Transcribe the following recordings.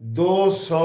200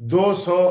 200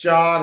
4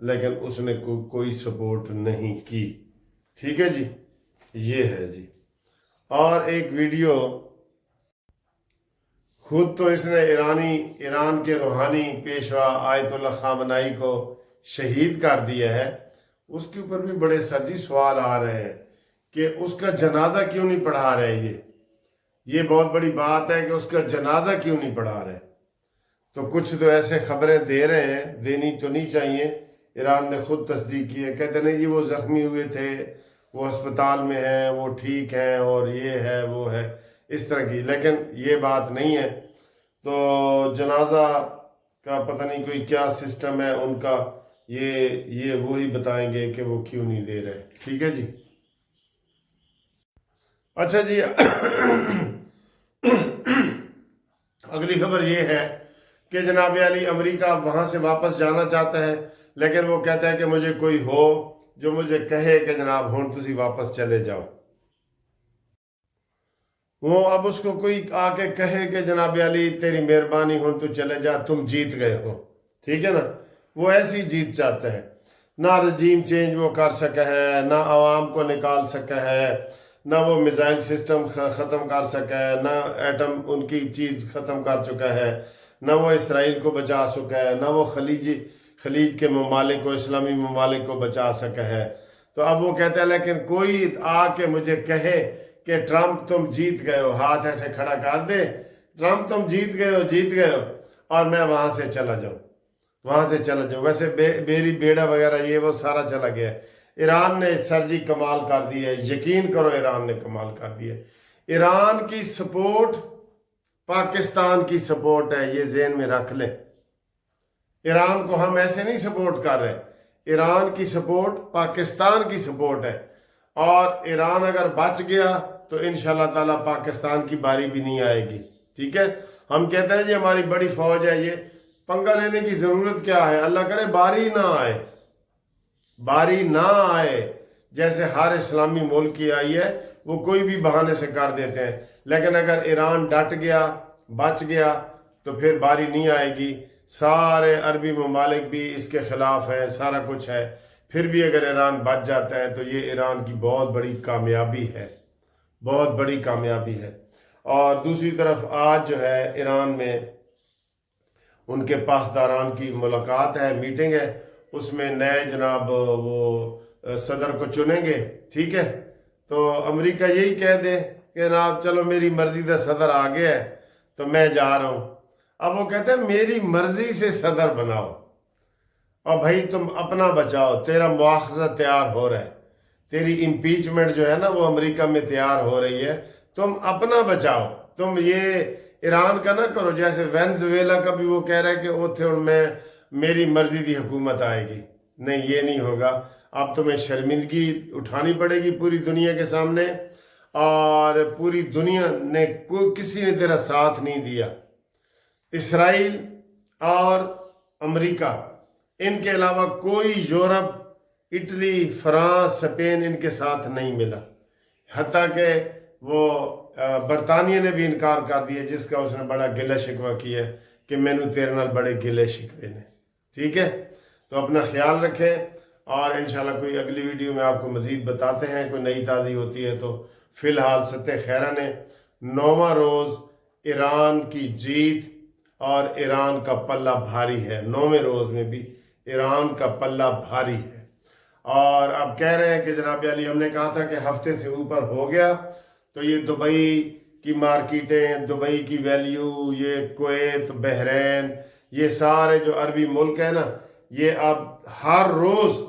لیکن اس نے کوئی سپورٹ نہیں کی. ٹھیک ہے جی, یہ ہے جی. اور ایک ویڈیو خود تو اس نے ایران کے روحانی پیشوا آیت اللہ خامنائی کو شہید کر دیا ہے. اس کے اوپر بھی بڑے سرجی سوال آ رہے ہیں کہ اس کا جنازہ کیوں نہیں پڑھا رہے. یہ بہت بڑی بات ہے کہ اس کا جنازہ کیوں نہیں پڑھا رہے. تو کچھ تو ایسے خبریں دے رہے ہیں, دینی تو نہیں چاہیے. ایران نے خود تصدیق کی ہے, کہتے نہیں جی وہ زخمی ہوئے تھے, وہ ہسپتال میں ہیں, وہ ٹھیک ہیں, اور یہ ہے وہ ہے, اس طرح کی. لیکن یہ بات نہیں ہے. تو جنازہ کا پتہ نہیں کوئی کیا سسٹم ہے ان کا, یہ وہی بتائیں گے کہ وہ کیوں نہیں دے رہے. ٹھیک ہے جی. اچھا جی, اگلی خبر یہ ہے کہ جناب علی امریکہ وہاں سے واپس جانا چاہتا ہے, لیکن وہ کہتا ہے کہ مجھے کوئی ہو جو مجھے کہے کہ جناب ہوں تسی واپس چلے جاؤ. وہ اب اس کو کوئی آ کے کہے کہ جناب علی تیری مہربانی ہوں تو چلے جا, تم جیت گئے ہو. ٹھیک ہے نا, وہ ایسی جیت چاہتا ہے. نہ رجیم چینج وہ کر سکا ہے, نہ عوام کو نکال سکا ہے, نہ وہ میزائل سسٹم ختم کر سکا ہے, نہ ایٹم ان کی چیز ختم کر چکا ہے, نہ وہ اسرائیل کو بچا سکا ہے, نہ وہ خلیج کے ممالک کو, اسلامی ممالک کو بچا سکا ہے. تو اب وہ کہتا ہے لیکن کوئی آ کے مجھے کہے کہ ٹرمپ تم جیت گئے ہو, ہاتھ ایسے کھڑا کر دے, ٹرمپ تم جیت گئے ہو اور میں وہاں سے چلا جاؤں. ویسے میری بیڑا وغیرہ یہ وہ سارا چلا گیا ہے. ایران نے سرجی کمال کر دی ہے, یقین کرو ایران نے کمال کر دی ہے. ایران کی سپورٹ پاکستان کی سپورٹ ہے, یہ ذہن میں رکھ لیں. ایران کو ہم ایسے نہیں سپورٹ کر رہے, ایران کی سپورٹ پاکستان کی سپورٹ ہے. اور ایران اگر بچ گیا تو انشاءاللہ تعالیٰ پاکستان کی باری بھی نہیں آئے گی. ٹھیک ہے, ہم کہتے ہیں جی ہماری بڑی فوج ہے, یہ پنگا لینے کی ضرورت کیا ہے. اللہ کرے باری نہ آئے جیسے ہر اسلامی ملک کی آئی ہے, وہ کوئی بھی بہانے سے کر دیتے ہیں. لیکن اگر ایران ڈٹ گیا, بچ گیا, تو پھر باری نہیں آئے گی. سارے عربی ممالک بھی اس کے خلاف ہیں, سارا کچھ ہے. پھر بھی اگر ایران بچ جاتا ہے تو یہ ایران کی بہت بڑی کامیابی ہے. اور دوسری طرف آج جو ہے ایران میں ان کے پاسداران کی ملاقات ہے, میٹنگ ہے, اس میں نئے جناب وہ صدر کو چنیں گے. ٹھیک ہے, تو امریکہ یہی کہہ دے کہ جناب چلو میری مرضی کا صدر آ گیا ہے تو میں جا رہا ہوں. اب وہ کہتے ہیں میری مرضی سے صدر بناؤ, اور بھائی تم اپنا بچاؤ, تیرا مواخذہ تیار ہو رہا ہے, تیری امپیچمنٹ جو ہے نا وہ امریکہ میں تیار ہو رہی ہے, تم اپنا بچاؤ. تم یہ ایران کا نہ کرو جیسے وینزویلا کا بھی وہ کہہ رہا ہے کہ اوتھے میں میری مرضی دی حکومت آئے گی. نہیں, یہ نہیں ہوگا. اب تمہیں شرمندگی اٹھانی پڑے گی پوری دنیا کے سامنے, اور پوری دنیا نے کسی نے تیرا ساتھ نہیں دیا. اسرائیل اور امریکہ, ان کے علاوہ کوئی یورپ, اٹلی, فرانس, اسپین ان کے ساتھ نہیں ملا. حتیٰ کہ وہ برطانیہ نے بھی انکار کر دیا, جس کا اس نے بڑا گلہ شکوہ کیا ہے کہ مینوں تیرے نال بڑے گلے شکوے نے. ٹھیک ہے, تو اپنا خیال رکھیں, اور انشاءاللہ کوئی اگلی ویڈیو میں آپ کو مزید بتاتے ہیں, کوئی نئی تازی ہوتی ہے تو. فی الحال ستہ خیرہ نے 9واں روز ایران کی جیت, اور ایران کا پلہ بھاری ہے. 9ویں روز میں بھی ایران کا پلہ بھاری ہے. اور اب کہہ رہے ہیں کہ جناب علی ہم نے کہا تھا کہ ہفتے سے اوپر ہو گیا, تو یہ دبئی کی مارکیٹیں, دبئی کی ویلیو, یہ کویت, بحرین, یہ سارے جو عربی ملک ہیں نا, یہ اب ہر روز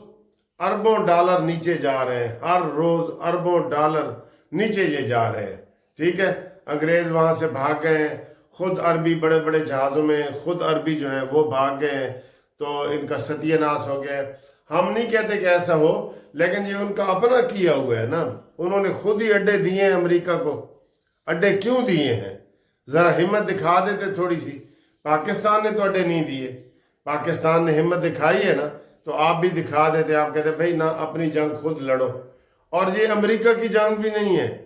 اربوں ڈالر نیچے جا رہے ہیں, ہر روز اربوں ڈالر نیچے یہ جا رہے ہیں. ٹھیک ہے, انگریز وہاں سے بھاگ گئے ہیں, خود عربی بڑے بڑے جہازوں میں خود عربی جو ہیں وہ بھاگ گئے ہیں, تو ان کا ستیہ ناش ہو گیا. ہم نہیں کہتے کہ ایسا ہو, لیکن یہ ان کا اپنا کیا ہوا ہے نا, انہوں نے خود ہی اڈے دیے ہیں امریکہ کو. اڈے کیوں دیے ہیں؟ ذرا ہمت دکھا دیتے تھوڑی سی. پاکستان نے تو اڈے نہیں دیے, پاکستان نے ہمت دکھائی ہے نا, تو آپ بھی دکھا دیتے. آپ کہتے بھائی نہ, اپنی جنگ خود لڑو. اور یہ امریکہ کی جنگ بھی نہیں ہے,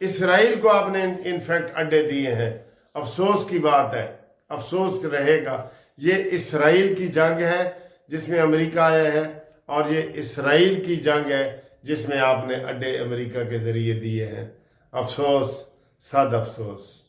اسرائیل کو آپ نے انفیکٹ اڈے دیے ہیں. افسوس کی بات ہے, افسوس رہے گا, یہ اسرائیل کی جنگ ہے جس میں امریکہ آیا ہے، اور یہ اسرائیل کی جنگ ہے جس میں آپ نے اڈے امریکہ کے ذریعے دیے ہیں۔ افسوس، صد افسوس۔